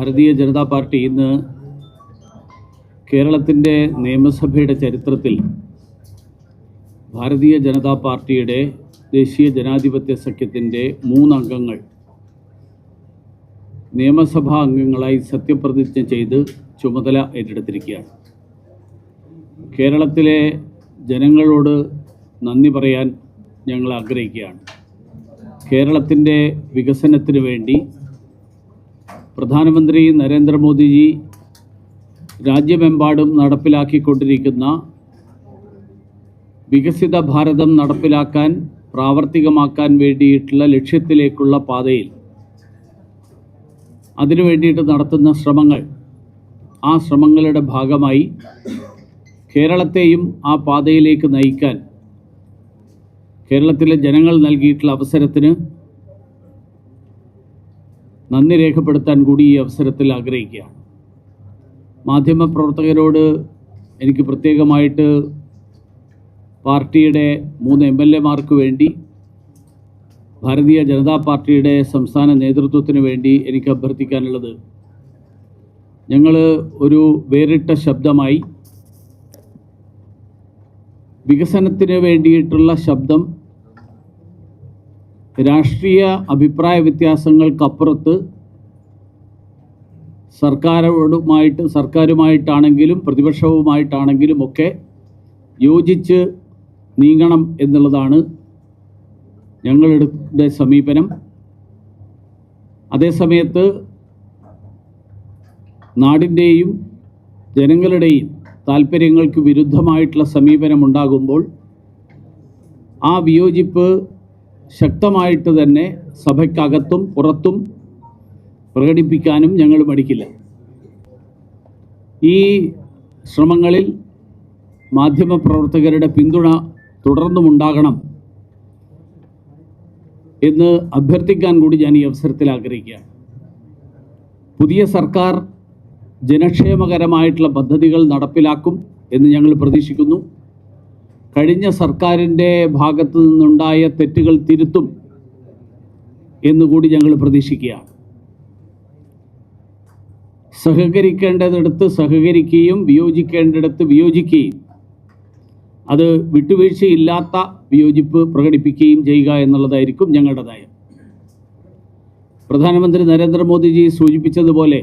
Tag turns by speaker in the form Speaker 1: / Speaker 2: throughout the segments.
Speaker 1: Bharatiya Janata party ഇന്ന് കേരളത്തിൻ്റെ നിയമസഭയുടെ ചരിത്രത്തിൽ ഭാരതീയ ജനതാ പാർട്ടിയുടെ ദേശീയ ജനാധിപത്യ സഖ്യത്തിൻ്റെ 3 അംഗങ്ങൾ നിയമസഭാ അംഗങ്ങളായി സത്യപ്രതിജ്ഞ ചെയ്ത് ചുമതല ഏറ്റെടുത്തിരിക്കുകയാണ്. കേരളത്തിലെ ജനങ്ങളോട് നന്ദി പറയാൻ ഞങ്ങൾ ആഗ്രഹിക്കുകയാണ്. കേരളത്തിൻ്റെ വികസനത്തിന് വേണ്ടി പ്രധാനമന്ത്രി നരേന്ദ്രമോദിജി രാജ്യമെമ്പാടും നടപ്പിലാക്കിക്കൊണ്ടിരിക്കുന്ന വികസിത ഭാരതം നടപ്പിലാക്കാൻ പ്രാവർത്തികമാക്കാൻ വേണ്ടിയിട്ടുള്ള ലക്ഷ്യത്തിലേക്കുള്ള പാതയിൽ അതിനു വേണ്ടിയിട്ട് നടത്തുന്ന ശ്രമങ്ങൾ, ആ ശ്രമങ്ങളുടെ ഭാഗമായി കേരളത്തെയും ആ പാതയിലേക്ക് നയിക്കാൻ കേരളത്തിലെ ജനങ്ങൾ നൽകിയിട്ടുള്ള അവസരത്തിന് നന്ദി രേഖപ്പെടുത്താൻ കൂടി ഈ അവസരത്തിൽ ആഗ്രഹിക്കുകയാണ്. മാധ്യമപ്രവർത്തകരോട് എനിക്ക് പ്രത്യേകമായിട്ട് പാർട്ടിയുടെ 3 MLA-മാർക്ക് വേണ്ടി, ഭാരതീയ ജനതാ പാർട്ടിയുടെ സംസ്ഥാന നേതൃത്വത്തിന് വേണ്ടി എനിക്ക് അഭ്യർത്ഥിക്കാനുള്ളത്, ഞങ്ങൾ ഒരു വേറിട്ട ശബ്ദമായി വികസനത്തിന് വേണ്ടിയിട്ടുള്ള ശബ്ദം രാഷ്ട്രീയ അഭിപ്രായ വ്യത്യാസങ്ങൾക്കപ്പുറത്ത് സർക്കാരുമായിട്ടാണെങ്കിലും പ്രതിപക്ഷവുമായിട്ടാണെങ്കിലും ഒക്കെ യോജിച്ച് നീങ്ങണം എന്നുള്ളതാണ് ഞങ്ങളുടെ സമീപനം. അതേസമയത്ത് നാടിൻ്റെയും ജനങ്ങളുടെയും താല്പര്യങ്ങൾക്ക് വിരുദ്ധമായിട്ടുള്ള സമീപനം ഉണ്ടാകുമ്പോൾ ആ വിയോജിപ്പ് ശക്തമായിട്ട് തന്നെ സഭയ്ക്കകത്തും പുറത്തും പ്രകടിപ്പിക്കാനും ഞങ്ങൾ മടിക്കില്ല. ഈ ശ്രമങ്ങളിൽ മാധ്യമപ്രവർത്തകരുടെ പിന്തുണ തുടർന്നുമുണ്ടാകണം എന്ന് അഭ്യർത്ഥിക്കാൻ കൂടി ഞാൻ ഈ അവസരത്തിൽ ആഗ്രഹിക്കുകയാണ്. പുതിയ സർക്കാർ ജനക്ഷേമകരമായിട്ടുള്ള പദ്ധതികൾ നടപ്പിലാക്കും എന്ന് ഞങ്ങൾ പ്രതീക്ഷിക്കുന്നു. കഴിഞ്ഞ സർക്കാരിൻ്റെ ഭാഗത്തു നിന്നുണ്ടായ തെറ്റുകൾ തിരുത്തും എന്നുകൂടി ഞങ്ങൾ പ്രതീക്ഷിക്കുകയാണ്. സഹകരിക്കേണ്ടതിടത്ത് സഹകരിക്കുകയും വിയോജിക്കേണ്ടിടത്ത് വിയോജിക്കുകയും, അത് വിട്ടുവീഴ്ചയില്ലാത്ത വിയോജിപ്പ് പ്രകടിപ്പിക്കുകയും ചെയ്യുക എന്നുള്ളതായിരിക്കും ഞങ്ങളുടെ നയം. പ്രധാനമന്ത്രി നരേന്ദ്രമോദിജി സൂചിപ്പിച്ചതുപോലെ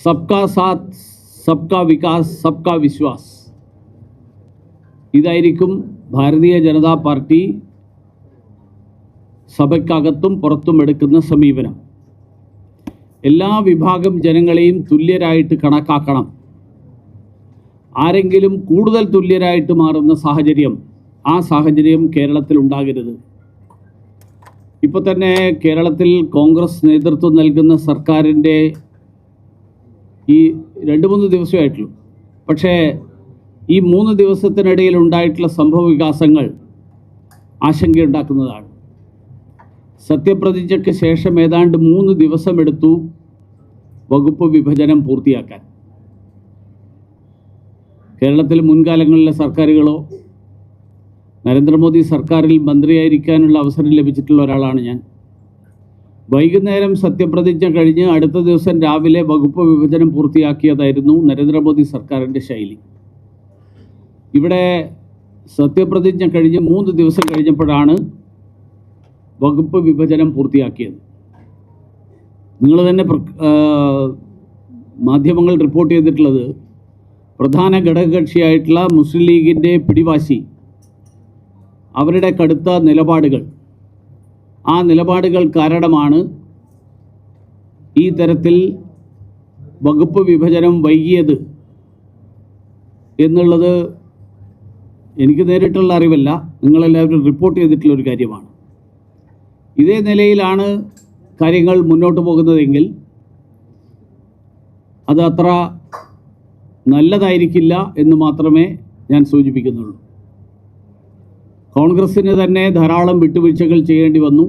Speaker 1: സബ്കാ സാത്ത്, സബ്കാ വികാസ്, സബ്കാ വിശ്വാസ്, ഇതായിരിക്കും ഭാരതീയ ജനതാ പാർട്ടി സഭയ്ക്കകത്തും പുറത്തും എടുക്കുന്ന സമീപനം. എല്ലാ വിഭാഗം ജനങ്ങളെയും തുല്യരായിട്ട് കണക്കാക്കണം. ആരെങ്കിലും കൂടുതൽ തുല്യരായിട്ട് മാറുന്ന സാഹചര്യം, ആ സാഹചര്യം കേരളത്തിൽ ഉണ്ടാകരുത്. ഇപ്പോൾ തന്നെ കേരളത്തിൽ കോൺഗ്രസ് നേതൃത്വം നൽകുന്ന സർക്കാരിൻ്റെ ഈ 2-3 ദിവസമായിട്ടുള്ളൂ, പക്ഷേ ഈ 3 ദിവസത്തിനിടയിൽ ഉണ്ടായിട്ടുള്ള സംഭവ വികാസങ്ങൾ ആശങ്കയുണ്ടാക്കുന്നതാണ്. സത്യപ്രതിജ്ഞയ്ക്ക് ശേഷം ഏതാണ്ട് 3 ദിവസമെടുത്തു വകുപ്പ് വിഭജനം പൂർത്തിയാക്കാൻ. കേരളത്തിൽ മുൻകാലങ്ങളിലെ സർക്കാരുകളോ, നരേന്ദ്രമോദി സർക്കാരിൽ മന്ത്രിയായിരിക്കാനുള്ള അവസരം ലഭിച്ചിട്ടുള്ള ഒരാളാണ് ഞാൻ. വൈകുന്നേരം സത്യപ്രതിജ്ഞ കഴിഞ്ഞ് അടുത്ത ദിവസം രാവിലെ വകുപ്പ് വിഭജനം പൂർത്തിയാക്കിയതായിരുന്നു നരേന്ദ്രമോദി സർക്കാരിൻ്റെ ശൈലി. ഇവിടെ സത്യപ്രതിജ്ഞ കഴിഞ്ഞ് 3 ദിവസം കഴിഞ്ഞപ്പോഴാണ് വകുപ്പ് വിഭജനം പൂർത്തിയാക്കിയത്. നിങ്ങൾ തന്നെ മാധ്യമങ്ങൾ റിപ്പോർട്ട് ചെയ്തിട്ടുള്ളത്, പ്രധാന ഘടകകക്ഷിയായിട്ടുള്ള മുസ്ലിം ലീഗിൻ്റെ പിടിവാശി, അവരുടെ കടുത്ത നിലപാടുകൾ, ആ നിലപാടുകൾ കാരണമാണ് ഈ തരത്തിൽ വകുപ്പ് വിഭജനം വൈകിയത് എന്നുള്ളത് എനിക്ക് നേരിട്ടുള്ള അറിവല്ല, നിങ്ങളെല്ലാവരും റിപ്പോർട്ട് ചെയ്തിട്ടുള്ളൊരു കാര്യമാണ്. ഇതേ നിലയിലാണ് കാര്യങ്ങൾ മുന്നോട്ട് പോകുന്നതെങ്കിൽ അത് അത്ര നല്ലതായിരിക്കില്ല എന്ന് മാത്രമേ ഞാൻ സൂചിപ്പിക്കുന്നുള്ളൂ. കോൺഗ്രസ്സിന് തന്നെ ധാരാളം വിട്ടുവീഴ്ചകൾ ചെയ്യേണ്ടി വന്നു.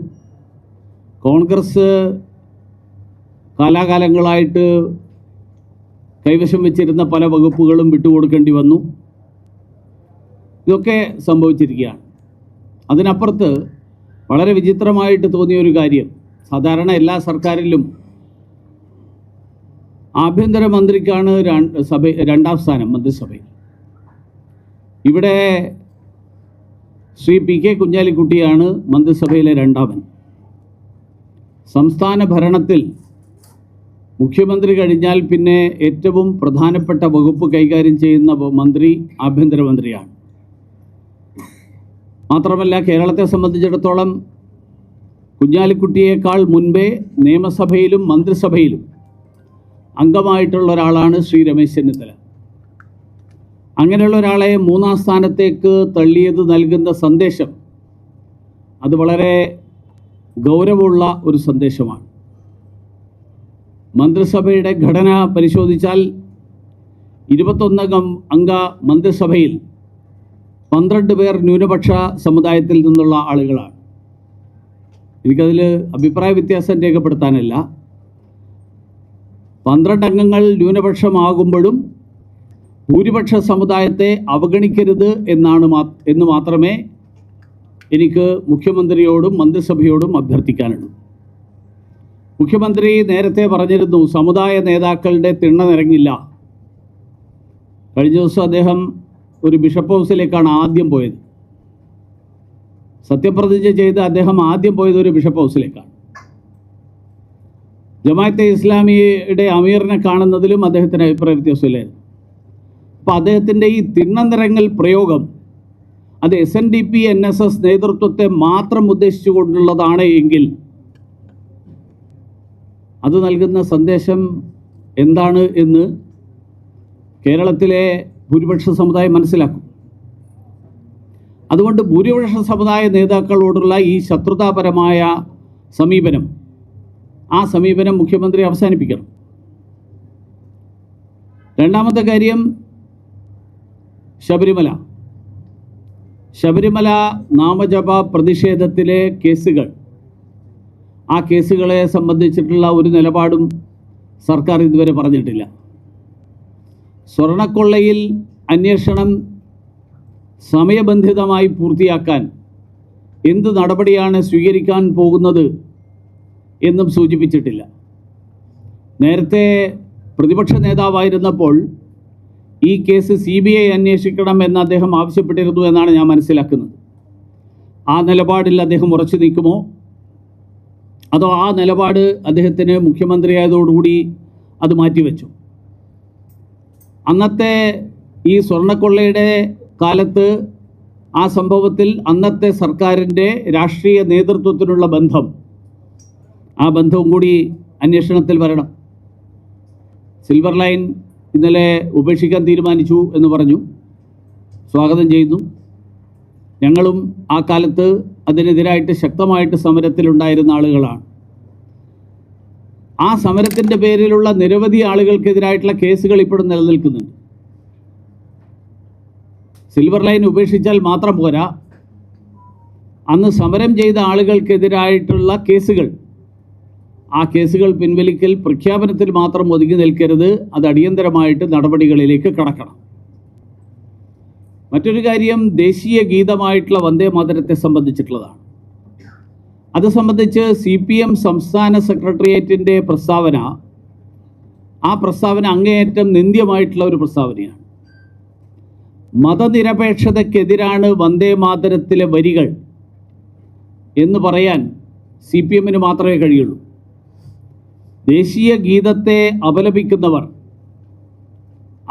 Speaker 1: കോൺഗ്രസ് കാലാകാലങ്ങളായിട്ട് കൈവശം വെച്ചിരുന്ന പല വകുപ്പുകളും വിട്ടുകൊടുക്കേണ്ടി വന്നു. ഇതൊക്കെ സംഭവിച്ചിരിക്കുകയാണ്. അതിനപ്പുറത്ത് വളരെ വിചിത്രമായിട്ട് തോന്നിയ ഒരു കാര്യം, സാധാരണ എല്ലാ സർക്കാരിലും ആഭ്യന്തരമന്ത്രിക്കാണ് രണ്ടാം സ്ഥാനം മന്ത്രിസഭയിൽ. ഇവിടെ ശ്രീ പി കെ കുഞ്ഞാലിക്കുട്ടിയാണ് മന്ത്രിസഭയിലെ രണ്ടാമൻ. സംസ്ഥാന ഭരണത്തിൽ മുഖ്യമന്ത്രി കഴിഞ്ഞാൽ പിന്നെ ഏറ്റവും പ്രധാനപ്പെട്ട വകുപ്പ് കൈകാര്യം ചെയ്യുന്ന മന്ത്രി ആഭ്യന്തരമന്ത്രിയാണ്. മാത്രമല്ല, കേരളത്തെ സംബന്ധിച്ചിടത്തോളം കുഞ്ഞാലിക്കുട്ടിയേക്കാൾ മുൻപേ നിയമസഭയിലും മന്ത്രിസഭയിലും അംഗമായിട്ടുള്ള ഒരാളാണ് ശ്രീ രമേശ് ചെന്നിത്തല. അങ്ങനെയുള്ള ഒരാളെ മൂന്നാം സ്ഥാനത്തേക്ക് തള്ളിയത് നൽകുന്ന സന്ദേശം അത് വളരെ ഗൗരവമുള്ള ഒരു സന്ദേശമാണ്. മന്ത്രിസഭയുടെ ഘടന പരിശോധിച്ചാൽ 21 അംഗ മന്ത്രിസഭയിൽ 12 പേർ ന്യൂനപക്ഷ സമുദായത്തിൽ നിന്നുള്ള ആളുകളാണ്. എനിക്കതിൽ അഭിപ്രായ വ്യത്യാസം രേഖപ്പെടുത്താനല്ല. 12 അംഗങ്ങൾ ന്യൂനപക്ഷമാകുമ്പോഴും ഭൂരിപക്ഷ സമുദായത്തെ അവഗണിക്കരുത് എന്ന് മാത്രമേ എനിക്ക് മുഖ്യമന്ത്രിയോടും മന്ത്രിസഭയോടും അഭ്യർത്ഥിക്കാനുള്ളൂ. മുഖ്യമന്ത്രി നേരത്തെ പറഞ്ഞിരുന്നു, സമുദായ നേതാക്കളുടെ തിണ്ണ നിറങ്ങില്ല. കഴിഞ്ഞ ദിവസം അദ്ദേഹം ഒരു ബിഷപ്പ് ഹൗസിലേക്കാണ് ആദ്യം പോയത്. സത്യപ്രതിജ്ഞ ചെയ്ത് അദ്ദേഹം ആദ്യം പോയത് ഒരു ബിഷപ്പ് ഹൗസിലേക്കാണ്. ജമാഅത്തെ ഇസ്ലാമിയുടെ അമീറിനെ കാണുന്നതിലും അദ്ദേഹത്തിന് അഭിപ്രായ വ്യത്യാസമില്ലായിരുന്നു. അപ്പോൾ അദ്ദേഹത്തിൻ്റെ ഈ തിണ്ണനിറങ്ങൽ പ്രയോഗം അത് SNDP NSS നേതൃത്വത്തെ മാത്രം ഉദ്ദേശിച്ചുകൊണ്ടുള്ളതാണ് എങ്കിൽ അത് നൽകുന്ന സന്ദേശം എന്താണ് എന്ന് കേരളത്തിലെ ഭൂരിപക്ഷ സമുദായം മനസ്സിലാക്കും. അതുകൊണ്ട് ഭൂരിപക്ഷ സമുദായ നേതാക്കളോടുള്ള ഈ ശത്രുതാപരമായ സമീപനം, ആ സമീപനം മുഖ്യമന്ത്രി അവസാനിപ്പിക്കണം. രണ്ടാമത്തെ കാര്യം, ശബരിമല നാമജപ പ്രതിഷേധത്തിലെ കേസുകൾ, ആ കേസുകളെ സംബന്ധിച്ചിട്ടുള്ള ഒരു നിലപാടും സർക്കാർ ഇതുവരെ പറഞ്ഞിട്ടില്ല. സ്വർണ്ണക്കൊള്ളയിൽ അന്വേഷണം സമയബന്ധിതമായി പൂർത്തിയാക്കാൻ എന്ത് നടപടിയാണ് സ്വീകരിക്കാൻ പോകുന്നത് എന്നും സൂചിപ്പിച്ചിട്ടില്ല. നേരത്തെ പ്രതിപക്ഷ നേതാവായിരുന്നപ്പോൾ ഈ കേസ് CBI അന്വേഷിക്കണം എന്ന് അദ്ദേഹം ആവശ്യപ്പെട്ടിരുന്നു എന്നാണ് ഞാൻ മനസ്സിലാക്കുന്നത്. ആ നിലപാടിൽ അദ്ദേഹം ഉറച്ചു നിൽക്കുമോ, അതോ ആ നിലപാട് അദ്ദേഹത്തിന് മുഖ്യമന്ത്രിയായതോടുകൂടി അത് മാറ്റിവെച്ചു? അന്നത്തെ ഈ സ്വർണ്ണക്കൊള്ളയുടെ കാലത്ത് ആ സംഭവത്തിൽ അന്നത്തെ സർക്കാരിൻ്റെ രാഷ്ട്രീയ നേതൃത്വത്തിനുള്ള ബന്ധം, ആ ബന്ധവും കൂടി അന്വേഷണത്തിൽ വരണം. സിൽവർ ലൈൻ ഇന്നലെ ഉപേക്ഷിക്കാൻ തീരുമാനിച്ചു എന്ന് പറഞ്ഞു. സ്വാഗതം ചെയ്യുന്നു. ഞങ്ങളും ആ കാലത്ത് അതിനെതിരായിട്ട് ശക്തമായിട്ട് സമരത്തിലുണ്ടായിരുന്ന ആളുകളാണ്. ആ സമരത്തിൻ്റെ പേരിലുള്ള നിരവധി ആളുകൾക്കെതിരായിട്ടുള്ള കേസുകൾ ഇപ്പോഴും നിലനിൽക്കുന്നുണ്ട്. സിൽവർ ലൈൻ ഉപേക്ഷിച്ചാൽ മാത്രം പോരാ, അന്ന് സമരം ചെയ്ത ആളുകൾക്കെതിരായിട്ടുള്ള കേസുകൾ, ആ കേസുകൾ പിൻവലിക്കൽ പ്രഖ്യാപനത്തിൽ മാത്രം ഒതുങ്ങി നിൽക്കരുത്. അത് അടിയന്തരമായിട്ട് നടപടികളിലേക്ക് കടക്കണം. മറ്റൊരു കാര്യം, ദേശീയ ഗീതമായിട്ടുള്ള വന്ദേ മാതരത്തെ സംബന്ധിച്ചിട്ടുള്ളതാണ്. അത് സംബന്ധിച്ച് CPM സംസ്ഥാന സെക്രട്ടേറിയറ്റിൻ്റെ പ്രസ്താവന, ആ പ്രസ്താവന അങ്ങേയറ്റം നിന്ദ്യമായിട്ടുള്ള ഒരു പ്രസ്താവനയാണ്. മതനിരപേക്ഷതയ്ക്കെതിരാണ് വന്ദേ മാതരത്തിലെ വരികൾ എന്ന് പറയാൻ CPM-ന് മാത്രമേ കഴിയുള്ളൂ. ദേശീയ ഗീതത്തെ അപലപിക്കുന്നവർ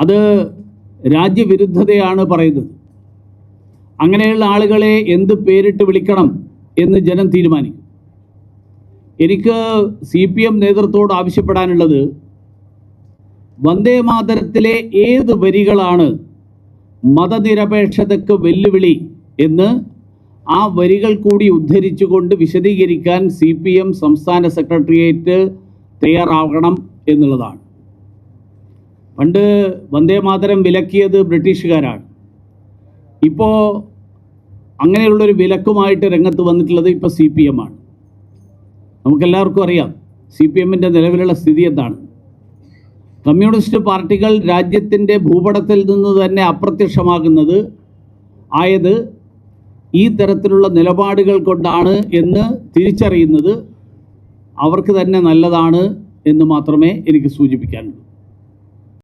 Speaker 1: അത് രാജ്യവിരുദ്ധതയാണ് പറയുന്നത്. അങ്ങനെയുള്ള ആളുകളെ എന്ത് പേരിട്ട് വിളിക്കണം എന്ന് ജനം തീരുമാനിക്കും. എനിക്ക് CPM നേതൃത്വത്തോട് ആവശ്യപ്പെടാനുള്ളത്, വന്ദേ മാതരത്തിലെ ഏത് വരികളാണ് മതനിരപേക്ഷതയ്ക്ക് വെല്ലുവിളി എന്ന് ആ വരികൾ കൂടി ഉദ്ധരിച്ചുകൊണ്ട് വിശദീകരിക്കാൻ CPM സംസ്ഥാന സെക്രട്ടേറിയറ്റ് തയ്യാറാകണം എന്നുള്ളതാണ്. പണ്ട് വന്ദേ മാതരം വിലക്കിയത് ബ്രിട്ടീഷുകാരാണ്. ഇപ്പോൾ അങ്ങനെയുള്ളൊരു വിലക്കുമായിട്ട് രംഗത്ത് വന്നിട്ടുള്ളത് ഇപ്പോൾ CPM ആണ്. നമുക്കെല്ലാവർക്കും അറിയാം CPM-ൻ്റെ നിലവിലുള്ള സ്ഥിതി എന്താണ്. കമ്മ്യൂണിസ്റ്റ് പാർട്ടികൾ രാജ്യത്തിൻ്റെ ഭൂപടത്തിൽ നിന്ന് തന്നെ അപ്രത്യക്ഷമാകുന്നത് ആയത് ഈ തരത്തിലുള്ള നിലപാടുകൾ കൊണ്ടാണ് എന്ന് തിരിച്ചറിയുന്നത് അവർക്ക് തന്നെ നല്ലതാണ് എന്ന് മാത്രമേ എനിക്ക് സൂചിപ്പിക്കാനുള്ളൂ.